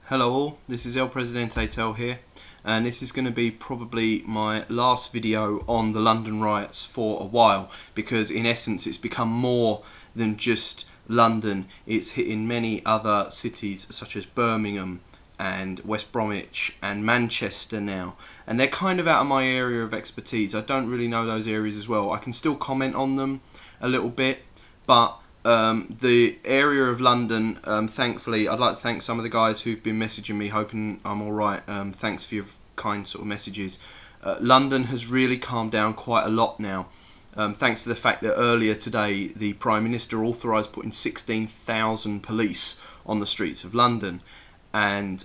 Hello all, this is El Presidente Tel here, and this is going to be probably my last video on the London riots for a while, because in essence it's become more than just London. It's hitting many other cities such as Birmingham and West Bromwich and Manchester now, and they're kind of out of my area of expertise. I don't really know those areas as well. I can still comment on them a little bit, but the area of London, thankfully, I'd like to thank some of the guys who've been messaging me, hoping I'm alright. Thanks for your kind sort of messages. London has really calmed down quite a lot now, thanks to the fact that earlier today the Prime Minister authorised putting 16,000 police on the streets of London and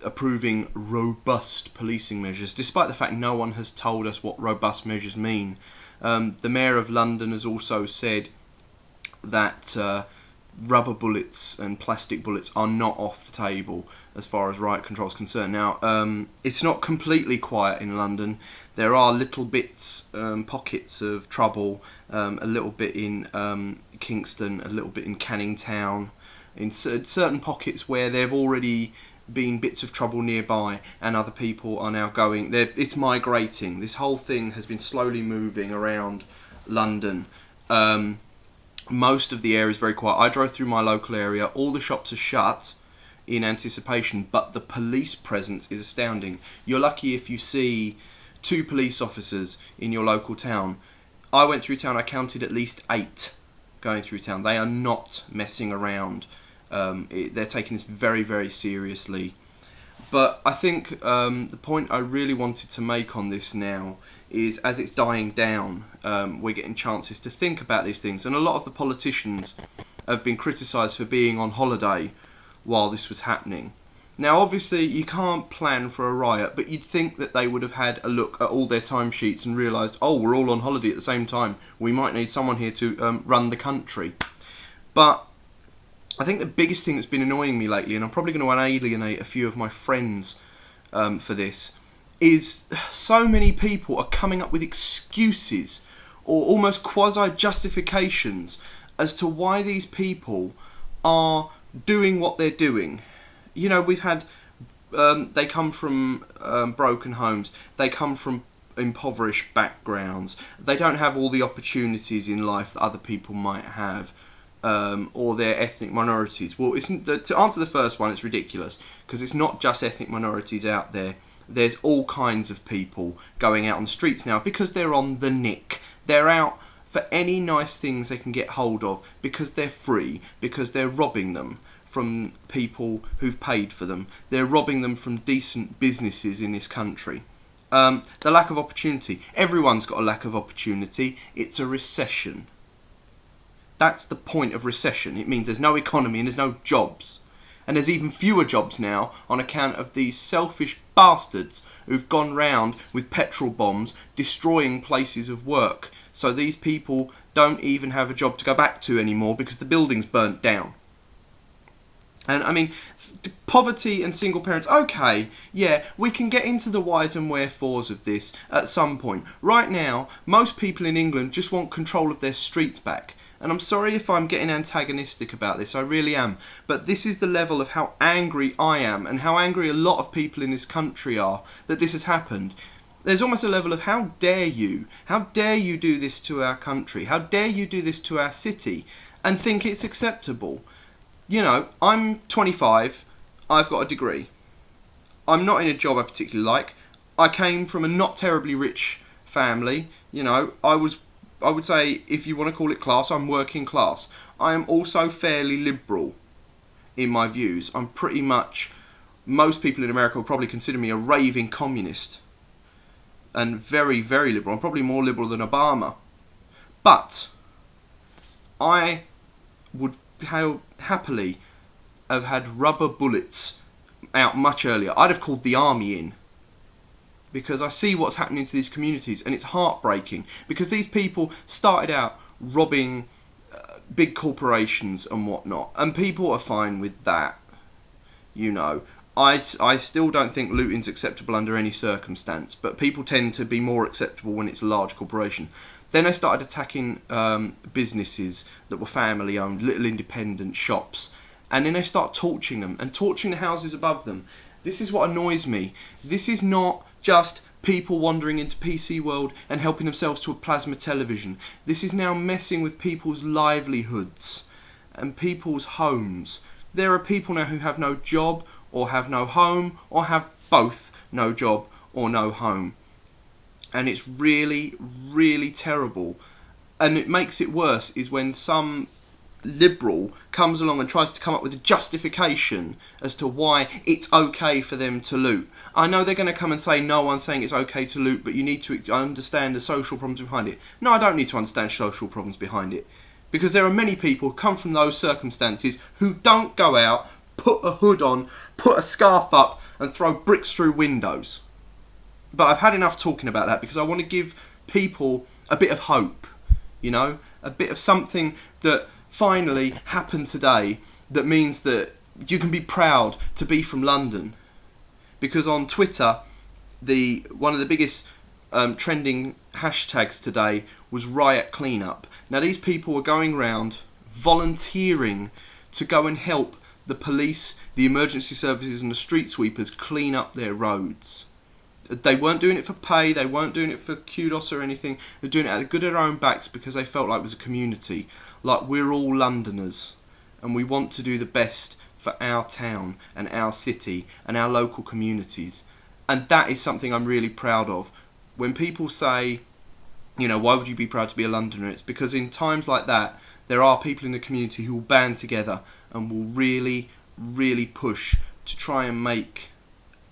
approving robust policing measures, despite the fact no one has told us what robust measures mean. The Mayor of London has also said that rubber bullets and plastic bullets are not off the table as far as riot control is concerned. Now, it's not completely quiet in London. There are little bits, pockets of trouble, a little bit in Kingston, a little bit in Canning Town, in certain pockets where there have already been bits of trouble nearby, and other people are now going. It's migrating. This whole thing has been slowly moving around London. Most of the area is very quiet. I drove through my local area. All the shops are shut in anticipation, but the police presence is astounding. You're lucky if you see 2 police officers in your local town. I went through town, I counted at least 8 going through town. They are not messing around. They're taking this very, very seriously. But I think the point I really wanted to make on this now is, as it's dying down, we're getting chances to think about these things. And a lot of the politicians have been criticised for being on holiday while this was happening. Now, obviously, you can't plan for a riot, but you'd think that they would have had a look at all their timesheets and realised, oh, we're all on holiday at the same time. We might need someone here to run the country. But I think the biggest thing that's been annoying me lately, and I'm probably going to alienate a few of my friends for this, is so many people are coming up with excuses or almost quasi-justifications as to why these people are doing what they're doing. You know, we've had, they come from broken homes, they come from impoverished backgrounds, they don't have all the opportunities in life that other people might have. Or they're ethnic minorities. Well, to answer the first one, it's ridiculous, because it's not just ethnic minorities out there. There's all kinds of people going out on the streets now because they're on the nick. They're out for any nice things they can get hold of because they're free, because they're robbing them from people who've paid for them. They're robbing them from decent businesses in this country. The lack of opportunity. Everyone's got a lack of opportunity. It's a recession. That's the point of recession. It means there's no economy and there's no jobs. And there's even fewer jobs now on account of these selfish bastards who've gone round with petrol bombs destroying places of work. So these people don't even have a job to go back to anymore because the building's burnt down. And I mean, poverty and single parents, okay, yeah, we can get into the whys and wherefores of this at some point. Right now, most people in England just want control of their streets back. And I'm sorry if I'm getting antagonistic about this, I really am. But this is the level of how angry I am and how angry a lot of people in this country are that this has happened. There's almost a level of how dare you? How dare you do this to our country? How dare you do this to our city and think it's acceptable? You know, I'm 25, I've got a degree. I'm not in a job I particularly like. I came from a not terribly rich family. You know, I would say, if you want to call it class, I'm working class. I am also fairly liberal in my views. I'm pretty much, most people in America will probably consider me a raving communist. And very, very liberal. I'm probably more liberal than Obama. But I would happily have had rubber bullets out much earlier. I'd have called the army in. Because I see what's happening to these communities, and it's heartbreaking. Because these people started out robbing big corporations and whatnot, and people are fine with that. You know, I still don't think looting's acceptable under any circumstance, but people tend to be more acceptable when it's a large corporation. Then they started attacking businesses that were family-owned, little independent shops, and then they start torching them and torching the houses above them. This is what annoys me. This is not just people wandering into PC World and helping themselves to a plasma television. This is now messing with people's livelihoods and people's homes. There are people now who have no job or have no home or have both no job or no home. And it's really, really terrible. And it makes it worse is when some liberal comes along and tries to come up with a justification as to why it's okay for them to loot. I know they're going to come and say, no one's saying it's okay to loot, but you need to understand the social problems behind it. No, I don't need to understand social problems behind it. Because there are many people who come from those circumstances who don't go out, put a hood on, put a scarf up and throw bricks through windows. But I've had enough talking about that because I want to give people a bit of hope, you know, a bit of something that finally happened today that means that you can be proud to be from London. Because on Twitter, one of the biggest trending hashtags today was riot cleanup. Now these people were going around volunteering to go and help the police, the emergency services and the street sweepers clean up their roads. They weren't doing it for pay, they weren't doing it for kudos or anything. They're doing it out of the good of their own backs because they felt like it was a community. Like we're all Londoners and we want to do the best for our town and our city and our local communities. And that is something I'm really proud of. When people say, you know, why would you be proud to be a Londoner? It's because in times like that, there are people in the community who will band together and will really, really push to try and make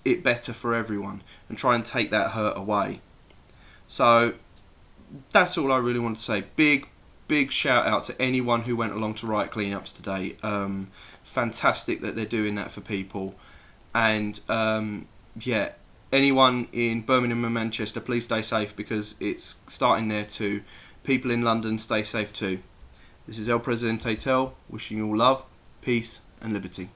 it better for everyone and try and take that hurt away. So that's all I really want to say. Big shout out to anyone who went along to riot cleanups today. Fantastic that they're doing that for people. And yeah, anyone in Birmingham and Manchester, please stay safe because it's starting there too. People in London, stay safe too. This is El Presidente Tel, wishing you all love, peace and liberty.